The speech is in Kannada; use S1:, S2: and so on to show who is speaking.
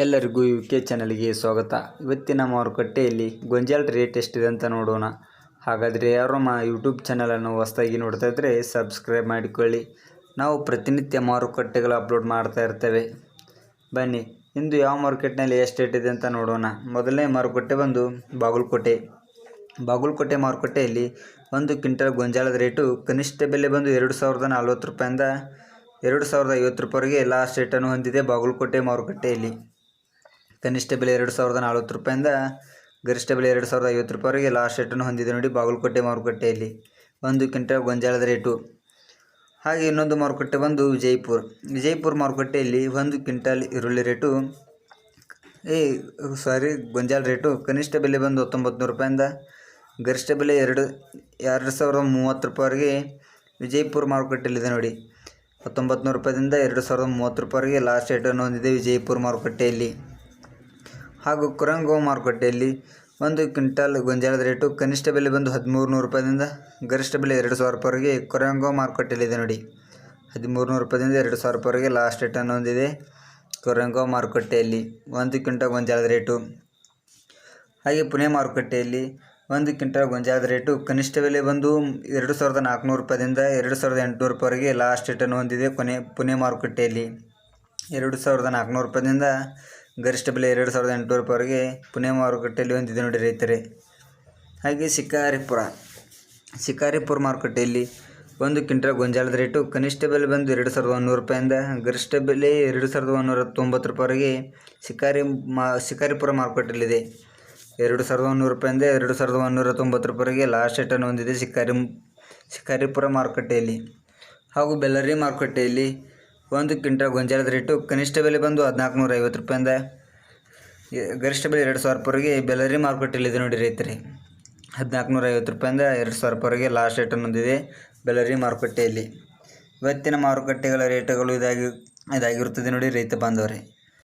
S1: ಎಲ್ಲರಿಗೂ UK ಚಾನಲ್ಗೆ ಸ್ವಾಗತ. ಇವತ್ತಿನ ಮಾರುಕಟ್ಟೆಯಲ್ಲಿ ಗೋಂಜಾಳ ರೇಟ್ ಎಷ್ಟಿದೆ ಅಂತ ನೋಡೋಣ. ಹಾಗಾದರೆ ಯಾರು ನಮ್ಮ ಯೂಟ್ಯೂಬ್ ಚಾನಲನ್ನು ಹೊಸದಾಗಿ ನೋಡ್ತಾ ಇದ್ದರೆ ಸಬ್ಸ್ಕ್ರೈಬ್ ಮಾಡಿಕೊಳ್ಳಿ. ನಾವು ಪ್ರತಿನಿತ್ಯ ಮಾರುಕಟ್ಟೆಗಳು ಅಪ್ಲೋಡ್ ಮಾಡ್ತಾ ಇರ್ತೇವೆ. ಬನ್ನಿ ಇಂದು ಯಾವ ಮಾರ್ಕೆಟ್ನಲ್ಲಿ ಎಷ್ಟು ರೇಟ್ ಇದೆ ಅಂತ ನೋಡೋಣ. ಮೊದಲನೇ ಮಾರುಕಟ್ಟೆ ಬಂದು ಬಾಗಲಕೋಟೆ ಮಾರುಕಟ್ಟೆಯಲ್ಲಿ 1 ಕ್ವಿಂಟಲ್ ಗೋಂಜಾಳದ ರೇಟು ಕನಿಷ್ಠ ಬೆಲೆ ಬಂದು 2040 ರೂಪಾಯಿಂದ 2050 ರೂಪಾಯಿವರೆಗೆ ಲಾಸ್ಟ್ ರೇಟನ್ನು ಹೊಂದಿದೆ. ಬಾಗಲಕೋಟೆ ಮಾರುಕಟ್ಟೆಯಲ್ಲಿ ಕನಿಷ್ಠ ಬೆಲೆ 2040 ರೂಪಾಯಿಂದ ಗರಿಷ್ಠ ಬೆಲೆ 2050 ರೂಪಾಯಿವರೆಗೆ ಲಾಸ್ಟ್ ರೇಟನ್ನು ಹೊಂದಿದೆ ನೋಡಿ ಬಾಗಲಕೋಟೆ ಮಾರುಕಟ್ಟೆಯಲ್ಲಿ 1 ಕ್ವಿಂಟಲ್ ಗೋಂಜಾಳದ ರೇಟು. ಹಾಗೆ ಇನ್ನೊಂದು ಮಾರುಕಟ್ಟೆ ಬಂದು ವಿಜಯಪುರ ಮಾರುಕಟ್ಟೆಯಲ್ಲಿ 1 ಕ್ವಿಂಟಲ್ ಈರುಳ್ಳಿ ರೇಟು ಗೋಂಜಾಳ ರೇಟು ಕನಿಷ್ಠ ಬೆಲೆ ಬಂದು 1900 ರೂಪಾಯಿಂದ ಗರಿಷ್ಠ ಬೆಲೆ 2030 ರೂಪಾಯಿವರೆಗೆ ವಿಜಯಪುರ ಮಾರುಕಟ್ಟೆಯಲ್ಲಿದೆ ನೋಡಿ. 1900 ರೂಪಾಯಿಂದ 2030 ರೂಪಾಯಿವರೆಗೆ ಲಾಸ್ಟ್ ರೇಟನ್ನು ಹೊಂದಿದೆ ವಿಜಯಪುರ ಮಾರುಕಟ್ಟೆಯಲ್ಲಿ. ಹಾಗೂ ಕೊರಂಗೋ ಮಾರುಕಟ್ಟೆಯಲ್ಲಿ 1 ಕ್ವಿಂಟಲ್ ಗೋಂಜಾಳದ ರೇಟು ಕನಿಷ್ಠ ಬೆಲೆ ಬಂದು 1300 ರೂಪಾಯಿಂದ ಗರಿಷ್ಠ ಬೆಲೆ 2000 ರೂಪಾಯಿವರೆಗೆ ಕೊರಂಗೋ ಮಾರುಕಟ್ಟೆಯಲ್ಲಿದೆ ನೋಡಿ. 1300 ರೂಪಾಯಿಂದ 2000 ರೂಪಾಯಿವರೆಗೆ ಲಾಸ್ಟ್ ರೇಟನ್ನು ಹೊಂದಿದೆ ಕೊರಂಗೋ ಮಾರುಕಟ್ಟೆಯಲ್ಲಿ 1 ಕ್ವಿಂಟಲ್ ಗೋಂಜಾಳದ ರೇಟು. ಹಾಗೆ ಪುಣೆ ಮಾರುಕಟ್ಟೆಯಲ್ಲಿ 1 ಕ್ವಿಂಟಲ್ ಗೋಂಜಾಳದ ರೇಟು ಕನಿಷ್ಠ ಬೆಲೆ ಬಂದು 2400 ರೂಪಾಯಿಂದ 2800 ರೂಪಾಯಿವರೆಗೆ ಲಾಸ್ಟ್ ರೇಟನ್ನು ಹೊಂದಿದೆ ಪುಣೆ ಮಾರುಕಟ್ಟೆಯಲ್ಲಿ. 2400 ರೂಪಾಯಿಂದ ಗರಿಷ್ಠ ಬೆಲೆ 2800 ರೂಪಾಯಿವರೆಗೆ ಪುಣೆ ಮಾರುಕಟ್ಟೆಯಲ್ಲಿ ಹೊಂದಿದೆ ನೋಡಿ ರೈತರೇ. ಹಾಗೆ ಶಿಕಾರಿಪುರ ಮಾರುಕಟ್ಟೆಯಲ್ಲಿ 1 ಕ್ವಿಂಟಲ್ ಗೋಂಜಾಳದ ರೇಟು ಕನಿಷ್ಠ ಬೆಲೆ ಬಂದು 2100 ರೂಪಾಯಿಂದ ಗರಿಷ್ಠ ಬೆಲೆ 2190 ರೂಪಾಯಿವರೆಗೆ ಶಿಕಾರಿಪುರ ಮಾರುಕಟ್ಟೆಯಲ್ಲಿದೆ. 2100 ರೂಪಾಯಿಂದ 2190 ರೂಪಾಯಿವರೆಗೆ ಲಾಸ್ಟ್ ರೇಟನ್ನು ಹೊಂದಿದೆ ಶಿಕಾರಿಪುರ ಮಾರುಕಟ್ಟೆಯಲ್ಲಿ. ಹಾಗೂ ಬೆಳ್ಳಾರಿ ಮಾರುಕಟ್ಟೆಯಲ್ಲಿ 1 ಕ್ವಿಂಟಲ್ ಗೋಂಜಾಳದ ರೇಟು ಕನಿಷ್ಠ ಬೆಲೆ ಬಂದು 1450 ರೂಪಾಯಿಂದ ಗರಿಷ್ಠ ಬೆಲೆ 2000 ರೂಪಾಯಿವರೆಗೆ ಬೆಳ್ಳಾರಿ ಮಾರುಕಟ್ಟೆಯಲ್ಲಿದೆ ನೋಡಿ ರೈತರೇ. 1450 ರೂಪಾಯಿಂದ 2000 ರೂಪಾಯಿವರೆಗೆ ಲಾಸ್ಟ್ ರೇಟನ್ನು ಹೊಂದಿದೆ ಬೆಳ್ಳಾರಿ ಮಾರುಕಟ್ಟೆಯಲ್ಲಿ. ಇವತ್ತಿನ ಮಾರುಕಟ್ಟೆಗಳ ರೇಟುಗಳು ಇದಾಗಿರುತ್ತದೆ ನೋಡಿ ರೈತ ಬಾಂಧವರೇ.